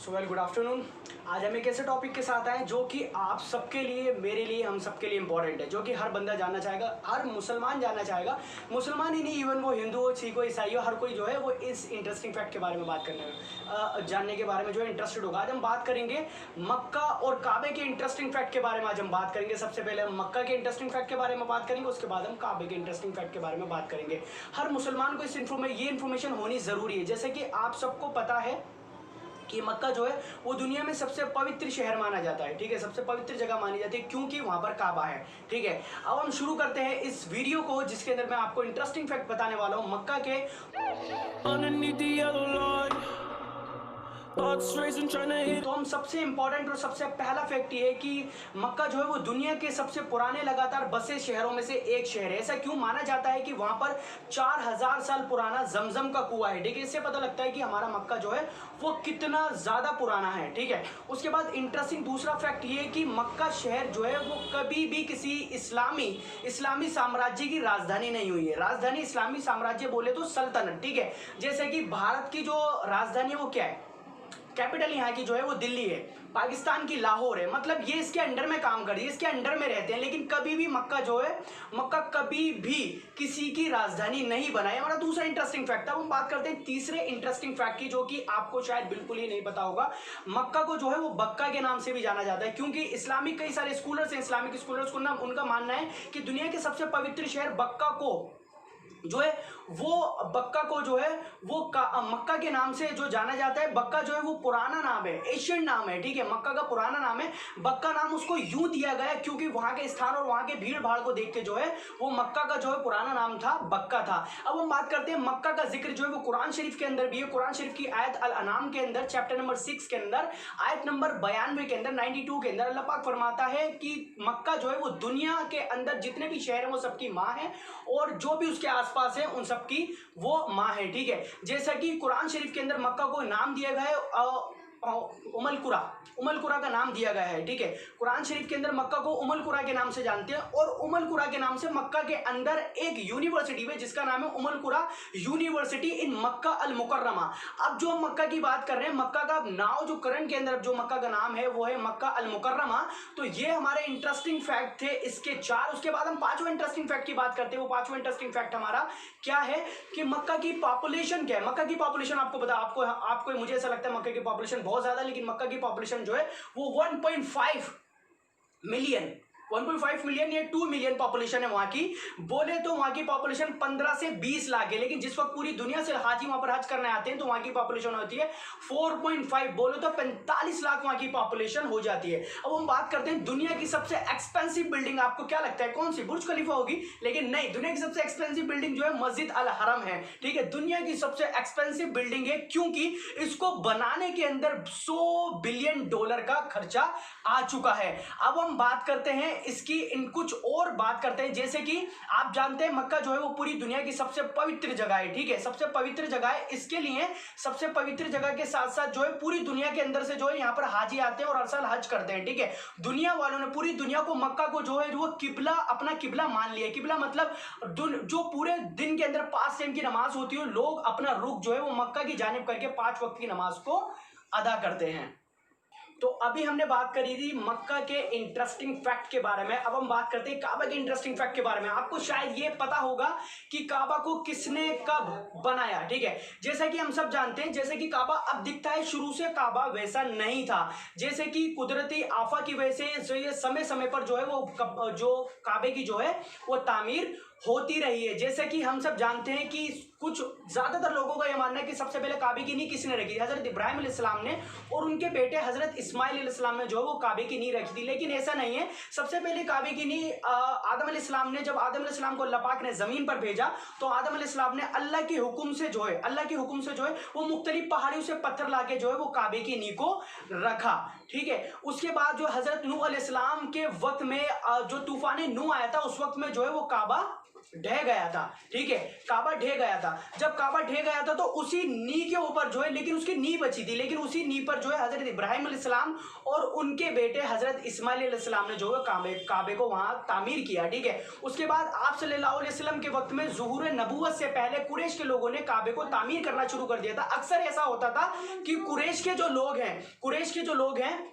So well good afternoon. आज हम एक ऐसे टॉपिक के साथ आए जो कि आप सबके लिए, मेरे लिए, हम सबके लिए इंपॉर्टेंट है, जो कि हर बंदा जानना चाहेगा, हर मुसलमान जानना चाहेगा। मुसलमान ही नहीं, इवन वो हिंदू हो, सिख हो, ईसाई हो, हर कोई जो है वो इस इंटरेस्टिंग फैक्ट के बारे में बात करने में जानने के बारे में जो है इंटरेस्टेड होगा। आज हम बात करेंगे मक्का और काबे के इंटरेस्टिंग फैक्ट के बारे में। आज हम बात करेंगे, सबसे पहले हम मक्का के इंटरेस्टिंग फैक्ट के बारे में बात करेंगे, उसके बाद हम काबे के इंटरेस्टिंग फैक्ट के बारे में बात करेंगे। हर मुसलमान को ये इन्फॉर्मेशन होनी ज़रूरी है। जैसे कि आप सबको पता है कि मक्का जो है वो दुनिया में सबसे पवित्र शहर माना जाता है, ठीक है, सबसे पवित्र जगह मानी जाती है क्योंकि वहां पर काबा है, ठीक है। अब हम शुरू करते हैं इस वीडियो को, जिसके अंदर मैं आपको इंटरेस्टिंग फैक्ट बताने वाला हूं मक्का के। तो हम सबसे इंपॉर्टेंट और सबसे पहला फैक्ट ये है कि मक्का जो है वो दुनिया के सबसे पुराने लगातार बसे शहरों में से एक शहर है। ऐसा क्यों माना जाता है कि वहां पर 4000 साल पुराना जमजम का कुआं है, ठीक है। इससे पता लगता है कि हमारा मक्का जो है वो कितना ज्यादा पुराना है, ठीक है। उसके बाद इंटरेस्टिंग दूसरा फैक्ट ये है कि मक्का शहर जो है वो कभी भी किसी इस्लामी साम्राज्य की राजधानी नहीं हुई है। राजधानी इस्लामी साम्राज्य बोले तो सल्तनत, ठीक है। जैसे कि भारत की जो राजधानी है वो क्या है, कैपिटल यहाँ की जो है वो दिल्ली है, पाकिस्तान की लाहौर है, मतलब ये इसके अंडर में काम कर रही है, इसके अंडर में रहते हैं। लेकिन कभी भी मक्का जो है, मक्का कभी भी किसी की राजधानी नहीं बना है। हमारा दूसरा इंटरेस्टिंग फैक्ट था। हम बात करते हैं तीसरे इंटरेस्टिंग फैक्ट की, जो कि आपको शायद बिल्कुल ही नहीं पता होगा। मक्का को जो है वो बक्का के नाम से भी जाना जाता है क्योंकि इस्लामिक कई सारे स्कॉलर्स हैं, इस्लामिक स्कॉलर्स को ना उनका मानना है कि दुनिया के सबसे पवित्र शहर बक्का को जो है वो बक्का को जो है वो मक्का के नाम से जो जाना जाता है। बक्का जो है वो पुराना नाम है, एशियन नाम है, ठीक है। मक्का का पुराना नाम है। बक्का नाम उसको यूं दिया गया क्योंकि वहां के स्थान और वहां के भीड़ भाड़ को देख के जो है वो मक्का का जो है पुराना नाम था, बक्का था। अब हम बात करते हैं मक्का का जिक्र जो है वो कुरान शरीफ के अंदर भी है। कुरान शरीफ की आयत अल अनाम के अंदर चैप्टर नंबर 6 के अंदर आयत नंबर 92 के अंदर 92 के अंदर अल्लाह पाक फरमाता है कि मक्का जो है वो दुनिया के अंदर जितने भी शहर हैं वो सबकी माँ है और जो भी उसके आसपास है उन सबकी वो माँ है, ठीक है। जैसा कि कुरान शरीफ के अंदर मक्का को नाम दिया गया है उमल कुरा का नाम दिया गया है, ठीक है। कुरान शरीफ के अंदर मक्का को उमल कुरा के नाम से जानते हैं और उमल कुरा के नाम से मक्का के अंदर एक यूनिवर्सिटी है जिसका नाम है उमल कुरा यूनिवर्सिटी इन मक्का अल मुकर्रमा। अब जो हम मक्का की बात कर रहे हैं, मक्का का नाम जो करंट के अंदर जो मक्का का नाम है वो है मक्का अल मुकर्रमा। तो ये हमारे इंटरेस्टिंग फैक्ट थे इसके 4। उसके बाद हम 5वां इंटरेस्टिंग फैक्ट की बात करते हैं। वो 5वां इंटरेस्टिंग फैक्ट हमारा क्या है कि मक्का की पॉपुलेशन क्या है। मक्का की पॉपुलेशन आपको पता, आपको मुझे ऐसा लगता है मक्का की पॉपुलेशन बहुत ज्यादा, लेकिन मक्का की पॉपुलेशन जो है वो 1.5 मिलियन 1.5 मिलियन या 2 मिलियन पॉपुलेशन है वहां की। बोले तो वहां की पॉपुलेशन 15 से 20 लाख है, लेकिन जिस वक्त पूरी दुनिया से हाजी वहां पर हज करने आते हैं तो वहां की पॉपुलेशन होती है 4.5, बोले तो 45 लाख वहां की पॉपुलेशन हो जाती है। अब हम बात करते हैं दुनिया की सबसे एक्सपेंसिव बिल्डिंग। आपको क्या लगता है कौन सी? बुर्ज खलीफा होगी, लेकिन नहीं। दुनिया की सबसे एक्सपेंसिव बिल्डिंग जो है मस्जिद अल हरम है, ठीक है। दुनिया की सबसे एक्सपेंसिव बिल्डिंग है क्योंकि इसको बनाने के अंदर $100 बिलियन का खर्चा आ चुका है। अब हम बात करते हैं इसकी कुछ और बात करते हैं। जैसे कि आप जानते हैं मक्का जो है वो पूरी दुनिया की सबसे पवित्र जगह है, ठीक है, सबसे पवित्र जगह है। इसके लिए सबसे पवित्र जगह के साथ साथ जो है पूरी दुनिया के अंदर से जो है यहाँ पर हाजी आते हैं और हर साल हज करते हैं, ठीक है। दुनिया वालों ने, पूरी दुनिया को मक्का को जो है वो किबला, अपना किबला मान लिया। किबला मतलब जो पूरे दिन के अंदर 5 टाइम की नमाज होती है, लोग अपना रुख जो है वो मक्का की जानिब करके 5 वक्त की नमाज को अदा करते हैं। तो अभी हमने बात करी थी मक्का के इंटरेस्टिंग फैक्ट के बारे में। अब हम बात करते हैं काबा के इंटरेस्टिंग फैक्ट के बारे में। आपको शायद ये पता होगा कि काबा को किसने कब बनाया, ठीक है। जैसे कि हम सब जानते हैं, जैसे कि काबा अब दिखता है, शुरू से काबा वैसा नहीं था। जैसे कि कुदरती आफा की वजह से जो ये समय समय पर जो है वो जो काबे की जो है वो तामीर होती रही है। जैसे कि हम सब जानते हैं कि कुछ ज्यादातर लोगों का यह मानना है कि सबसे पहले काबे की नींव किसने रखी थी? हजरत इब्राहिम अलैहिस्सलाम ने, और उनके बेटे हजरत इस्माइल अलैहिस्सलाम ने जो है वो काबे की नींव रखी थी। लेकिन ऐसा नहीं है। सबसे पहले काबे की नींव आदम अलैहिस्सलाम ने, जब आदम अलैहिस्सलाम को अल्लाह पाक ने जमीन पर भेजा तो आदम अलैहिस्सलाम ने अल्लाह के हुक्म से जो है वो मुख्तलिफ पहाड़ियों से पत्थर लाके जो है वो काबे की नींव को रखा, ठीक है। उसके बाद जो हजरत नूह अलैहिस्सलाम के वक्त में जो तूफान नूह आया था, उस वक्त में जो है वो काबा ढह गया था, ठीक है, काबा ढह गया था। जब काबा ढह गया था तो उसी नी के ऊपर जो है, लेकिन उसकी नी बची थी, लेकिन उसी नी पर जो है हजरत इब्राहिम अलैहिस्सलाम और उनके बेटे हजरत इस्माइल अलैहिस्सलाम ने जो है काबे को वहां तामीर किया, ठीक है। उसके बाद आप सल्लल्लाहु अलैहि वसल्लम के वक्त में ज़ुहूर नबूवत से पहले कुरैश के लोगों ने काबे को तामीर करना शुरू कर दिया था। अक्सर ऐसा होता था कि कुरैश के जो लोग हैं,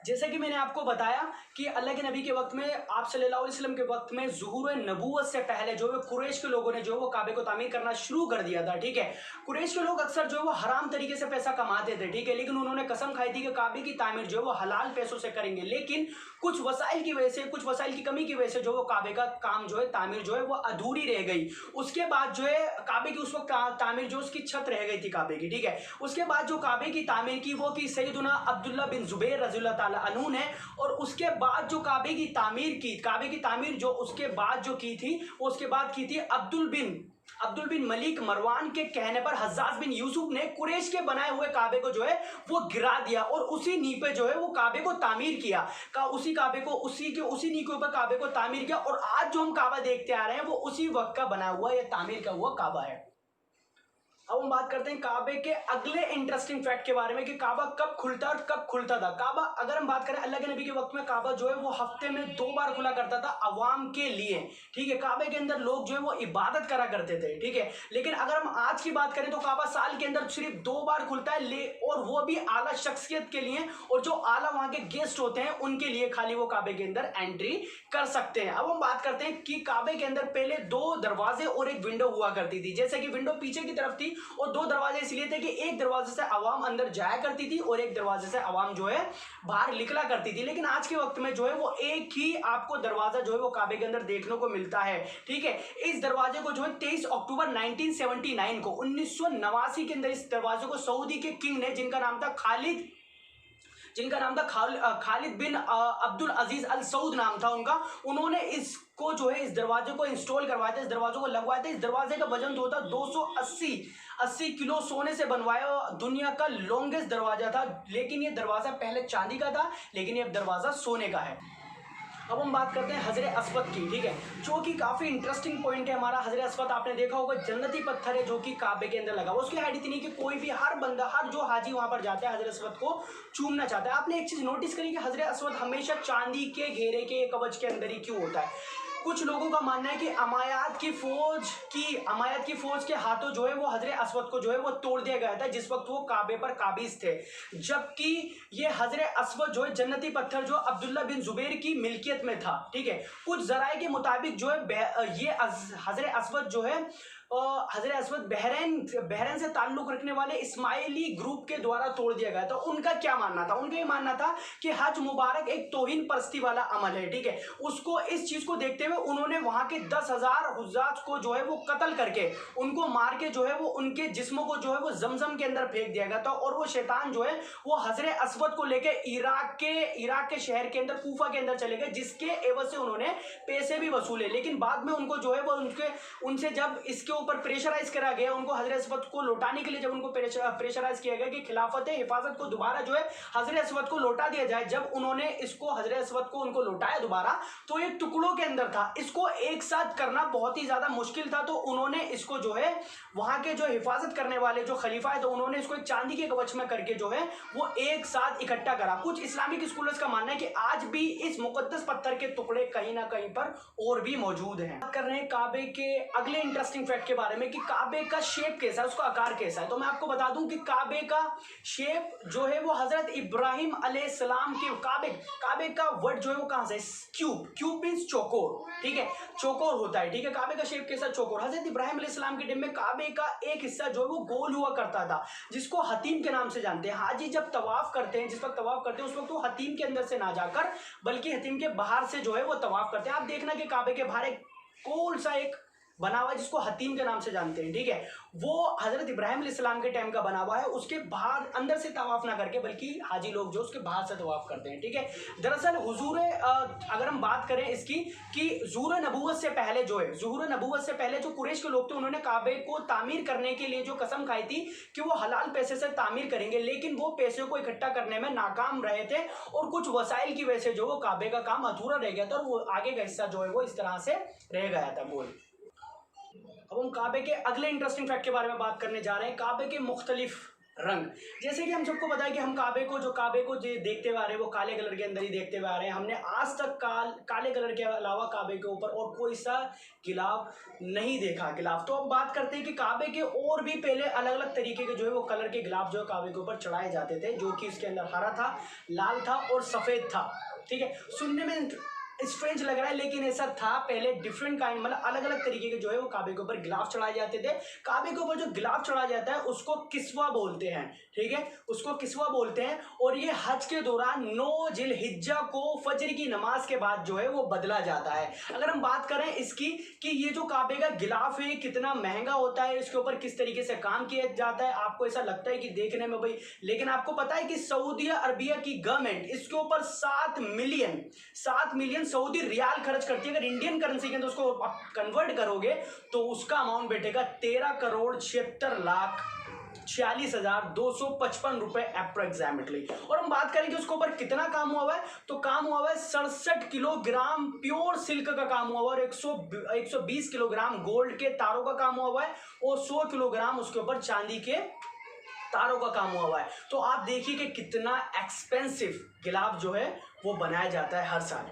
जैसे कि मैंने आपको बताया कि अल्लाह के नबी के वक्त में, आप सल्लल्लाहु अलैहि वसल्लम के वक्त में ज़ुहूर नबूवत से पहले जो है कुरैश के लोगों ने जो है वो काबे को तामीर करना शुरू कर दिया था, ठीक है। कुरैश के लोग अक्सर जो है वो हराम तरीके से पैसा कमाते थे, ठीक है, लेकिन उन्होंने कसम खाई थी कि काबे की तामीर जो है वो हलाल पैसों से करेंगे। लेकिन कुछ वसाइल की वजह से, कुछ वसाइल की कमी की वजह से जो वो काबे का काम जो है, तामीर जो है वो अधूरी रह गई। उसके बाद जो है काबे की उस वक्त तामीर जो उसकी छत रह गई थी काबे की, ठीक है। उसके बाद जो काबे की तामीर की वो की सैयदुना अब्दुल्ला बिन जुबैर रज़ियल्लाहु ताला अन्हु ने, और उसके बाद जो काबे की तामीर जो उसके बाद जो की थी, वो उसके बाद की थी अब्दुल बिन मलिक मरवान के कहने पर हज्जाज बिन यूसुफ ने कुरैश के बनाए हुए काबे को जो है वो गिरा दिया और उसी नी पे जो है वो काबे को तामीर किया, उसी नी के ऊपर काबे को तामीर किया। और आज जो हम काबा देखते आ रहे हैं वो उसी वक्त का बना हुआ या तामीर का हुआ काबा है। अब हम बात करते हैं काबे के अगले इंटरेस्टिंग फैक्ट के बारे में कि काबा कब खुलता और कब खुलता था। काबा, अगर हम बात करें अल्लाह के नबी के वक्त में, काबा जो है वो हफ्ते में 2 बार खुला करता था अवाम के लिए, ठीक है। काबे के अंदर लोग जो है वो इबादत करा करते थे, ठीक है। लेकिन अगर हम आज की बात करें तो काबा साल के अंदर सिर्फ 2 बार खुलता है, और वो भी आला शख्सियत के लिए, और जो आला वहां के गेस्ट होते हैं उनके लिए खाली वो काबे के अंदर एंट्री कर सकते हैं। अब हम बात करते हैं कि काबे के अंदर पहले 2 दरवाजे और एक विंडो हुआ करती थी। जैसे कि विंडो पीछे की तरफ थी और 2 दरवाजे इसलिए थे कि एक दरवाजे से आवाम अंदर जाया करती थी और एक दरवाजे से आवाम जो है बाहर निकला करती थी। लेकिन आज के वक्त में जो है वो एक ही आपको दरवाजा जो है वो काबे के अंदर देखने को मिलता है, ठीक है। इस दरवाजे को जो है 23 अक्टूबर 1979 को 1989 के अंदर इस दरवाजे को सऊदी के किंग ने, जिनका नाम था खालिद बिन अब्दुल अजीज अल सऊद नाम था उनका, उन्होंने इसको जो है इस दरवाजे को इंस्टॉल करवाया था, इस दरवाजे को लगवाया था। इस दरवाजे का वजन तो था 280 किलो सोने से बनवाया, दुनिया का लॉन्गेस्ट दरवाजा था। लेकिन ये दरवाजा पहले चांदी का था, लेकिन ये दरवाजा सोने का है। अब हम बात करते हैं हजरे अस्वद की, ठीक है, जो कि काफ़ी इंटरेस्टिंग पॉइंट है हमारा। हजरे अस्वद आपने देखा होगा जन्नती पत्थर है जो कि काबे के अंदर लगा हुआ। उसकी हाइट इतनी कि कोई भी, हर बंदा, हर जो हाजी वहां पर जाता है हजरे अस्वद को चूमना चाहता है। आपने एक चीज़ नोटिस करी कि हजरे अस्वद हमेशा चांदी के घेरे के कवच के अंदर ही क्यों होता है। कुछ लोगों का मानना है कि अमायात की फौज के हाथों जो है वो हजरे अस्वद को जो है वो तोड़ दिया गया था जिस वक्त वो काबे पर काबिज थे। जबकि ये हजरे अस्वद जो है जन्नती पत्थर जो अब्दुल्ला बिन जुबैर की मिल्कियत में था, ठीक है। कुछ जराए के मुताबिक जो है ये हजरे अस्वद जो है हजरे अस्वद बहरैन से ताल्लुक रखने वाले इस्माइली ग्रुप के द्वारा तोड़ दिया गया था। उनका क्या मानना था? उनका ये मानना था कि हज मुबारक एक तौहीन परस्ती वाला अमल है, ठीक है। उसको, इस चीज को देखते हुए उन्होंने वहां के 10,000 हुज्जाज को जो है वो कत्ल करके, उनको मार के जो है वो उनके जिस्मों को जो है वो जमजम के अंदर फेंक दिया गया था। और वो शैतान जो है वो हजरे अस्वद को लेके इराक के शहर के अंदर, कूफा के अंदर चले गए, जिसके एवज से उन्होंने पैसे भी वसूले। लेकिन बाद में उनको जो है वो उनसे जब इसके ऊपर प्रेशराइज करा गया, उनको हजरे अस्वद को लौटाने के लिए जब उनको प्रेशराइज किया गया कि खिलाफत हिफाजत को दोबारा जो है हजरे अस्वद को लौटा दिया जाए, जब उन्होंने इसको हजरे अस्वद को उनको लौटाया दोबारा, तो ये टुकड़ों के अंदर था। इसको एक साथ करना बहुत ही ज्यादा मुश्किल था, तो उन्होंने इसको जो है वहां के जो हिफाजत करने वाले जो खलीफा है, तो उन्होंने इसको एक चांदी के कवच में करके जो है वो एक साथ इकट्ठा करा। कुछ इस्लामिक स्कॉलर्स का मानना है कि आज भी इस मुकद्दस पत्थर के टुकड़े कहीं ना कहीं पर और भी मौजूद हैं। बात कर रहे हैं काबे के अगले इंटरेस्टिंग फैक्ट के बारे में कि काबे का शेप कैसा है, उसका आकार कैसा है। तो मैं आपको बता दूं कि काबे का शेप जो है वो हजरत इब्राहिम अलैहिस्सलाम के काबे का वर्ड जो है वो कहां से, क्यूब मींस चौकोर, ठीक है, चौकोर होता है, ठीक है। काबे का शेप कैसा, चौकोर। हजरत इब्राहिम अलैहिस्सलाम के टाइम में काबे का एक हिस्सा जो है वो गोल हुआ करता था, जिसको हतीम के नाम से जानते हैं। हाजी जब तवाफ करते हैं, जिस वक्त तवाफ करते हैं उस वक्त वो हतीम के अंदर से ना जाकर बल्कि हतीम के बाहर से जो है वो तवाफ करते हैं। आप देखना कि काबे के बाहर एक गोल सा एक बना हुआ है, जिसको हतीम के नाम से जानते हैं, ठीक है, वो हजरत इब्राहिम अलैहिस्सलाम के टाइम का बना हुआ है। उसके बाहर अंदर से तवाफ ना करके बल्कि हाजी लोग जो उसके बाहर से तवाफ करते हैं, ठीक है। दरअसल हुजूर अगर हम बात करें इसकी कि ज़ुहूर नबूवत से पहले जो है, ज़ुहूर नबूवत से पहले जो कुरैश के लोग थे उन्होंने काबे को तामीर करने के लिए जो कसम खाई थी कि वो हलाल पैसे से तामीर करेंगे, लेकिन वो पैसे को इकट्ठा करने में नाकाम रहे थे और कुछ वसाइल की वजह से जो वो काबे का काम अधूरा रह गया था और वो आगे का हिस्सा जो है वो इस तरह से रह गया था। बोल, अब हम काबे के अगले इंटरेस्टिंग फैक्ट के बारे में बात करने जा रहे हैं। काबे के मुख्तलिफ रंग, जैसे कि हम सबको पता है कि हम काबे को जो देखते हुए आ रहे हैं वो काले कलर के अंदर ही देखते हुए आ रहे हैं। हमने आज तक काले कलर के अलावा काबे के ऊपर और कोई सा गिलाफ नहीं देखा। गिलाफ तो अब बात करते हैं कि काबे के और भी पहले अलग अलग तरीके के जो है वो कलर के गिलाफ जो है काबे के ऊपर चढ़ाए जाते थे, जो कि इसके अंदर हरा था, लाल था और सफ़ेद था, ठीक है। सुनने में स्ट्रेंज लग रहा है लेकिन ऐसा था पहले, डिफरेंट काइंड मतलब अलग अलग तरीके के जो है वो काबे के ऊपर गिलाफ चढ़ाए जाते थे। काबे के ऊपर जो गिलाफ चढ़ाया जाता है उसको किस्वा बोलते हैं, ठीक है, उसको किस्वा बोलते हैं। और ये हज के दौरान 9 जिलहिज्जा को फजर की नमाज के बाद जो है वो बदला जाता है। अगर हम बात करें इसकी कि ये जो काबे का गिलाफ है कितना महंगा होता है, इसके ऊपर किस तरीके से काम किया जाता है, आपको ऐसा लगता है कि देखने में भाई, लेकिन आपको पता है कि सऊदी अरबिया की गवर्नमेंट इसके ऊपर 7 मिलियन सऊदी रियाल खर्च करती है। अगर इंडियन करेंसी के अंदर उसको आप कन्वर्ट करोगे तो उसका अमाउंट बैठेगा 13,76,46,255 रुपए अप्रोक्सीमेटली। और हम बात करें कि उसके ऊपर कितना काम हुआ है, तो काम हुआ है 67 किलोग्राम प्योर सिल्क का काम हुआ है और 120 किलोग्राम गोल्ड के तारों का काम हुआ है और 100 किलोग्राम उसके ऊपर चांदी के तारों का काम हुआ है। तो आप देखिए कि कितना एक्सपेंसिव गिलाफ जो है वो बनाया जाता है हर साल।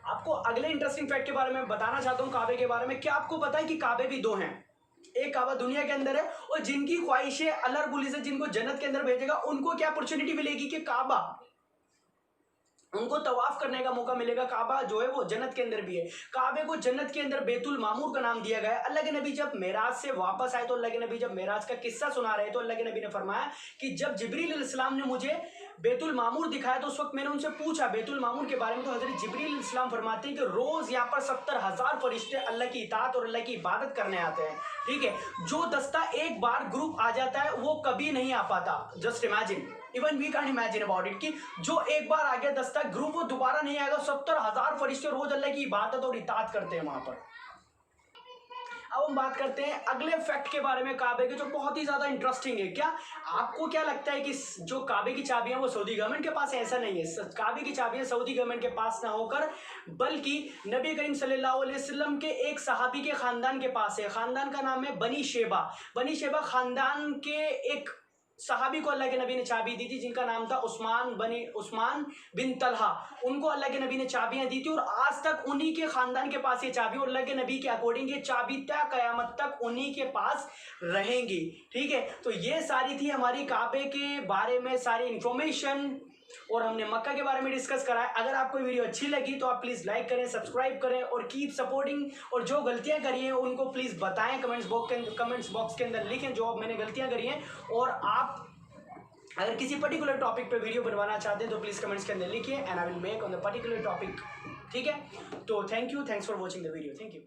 आपको अगले इंटरेस्टिंग फैक्ट के बारे में बताना चाहता हूं काबे के बारे में। क्या आपको पता है कि काबे भी 2 हैं, एक काबा दुनिया के अंदर है और जिनकी ख्वाहिशें अल्लाह रब्बुल इज्जत जिनको जन्नत के अंदर भेजेगा उनको क्या अपॉर्चुनिटी मिलेगी कि काबा उनको तवाफ करने का मौका मिलेगा। काबा जो है वो जन्नत के अंदर भी है। काबे को जन्नत के अंदर बैतुल मामूर का नाम दिया गया है। अल्लाह के नबी जब मेराज से वापस आए तो अल्लाह के नबी जब मेराज का किस्सा सुना रहे तो अल्लाह के नबी ने फरमाया कि जब जिब्रील अलैहिस्सलाम ने मुझे बैतुल मामूर दिखाया तो उस वक्त मैंने उनसे पूछा बैतुल मामूर के बारे में, तो हजरत जिब्रील अलैहिस्सलाम फरमाते हैं कि रोज यहाँ पर 70,000 फरिश्ते अल्लाह की इताअत और अल्लाह की इबादत करने आते हैं, ठीक है। जो दस्ता एक बार ग्रुप आ जाता है वो कभी नहीं आ पाता। Just imagine, even we can imagine about it कि जो एक बार आ गया दस्ता ग्रुप वो दोबारा नहीं आएगा। 70,000 फरिश्ते रोज अल्लाह की इबादत और इताअत करते हैं वहां पर। अब हम बात करते हैं अगले फैक्ट के बारे में काबे के, जो बहुत ही ज्यादा इंटरेस्टिंग है। क्या आपको क्या लगता है कि जो काबे की चाबियां वो सऊदी गवर्नमेंट के पास है? ऐसा नहीं है। काबे की चाबियां सऊदी गवर्नमेंट के पास ना होकर बल्कि नबी करीम सल्लल्लाहु अलैहि वसल्लम के एक सहाबी के खानदान के पास है। खानदान का नाम है बनी शेबा। बनी शेबा खानदान के एक सहाबी को अल्लाह के नबी ने चाबी दी थी जिनका नाम था उस्मान बिन तलहा। उनको अल्लाह के नबी ने चाबियां दी थी और आज तक उन्हीं के खानदान के पास ये चाबी, और अल्लाह के नबी के अकॉर्डिंग ये चाबी तय कयामत तक उन्हीं के पास रहेंगी, ठीक है। तो ये सारी थी हमारी काबे के बारे में सारी इंफॉर्मेशन और हमने मक्का के बारे में डिस्कस करा है। अगर आपको वीडियो अच्छी लगी तो आप प्लीज़ लाइक करें, सब्सक्राइब करें और कीप सपोर्टिंग। और जो गलतियां करी हैं उनको प्लीज़ बताएं, कमेंट्स बॉक्स के अंदर लिखें जो मैंने गलतियां करी हैं। और आप अगर किसी पर्टिकुलर टॉपिक पे वीडियो बनवाना चाहते हैं तो प्लीज़ कमेंट्स के अंदर लिखिए and I will make on the particular topic, ठीक है। तो thanks for watching the video, thank you.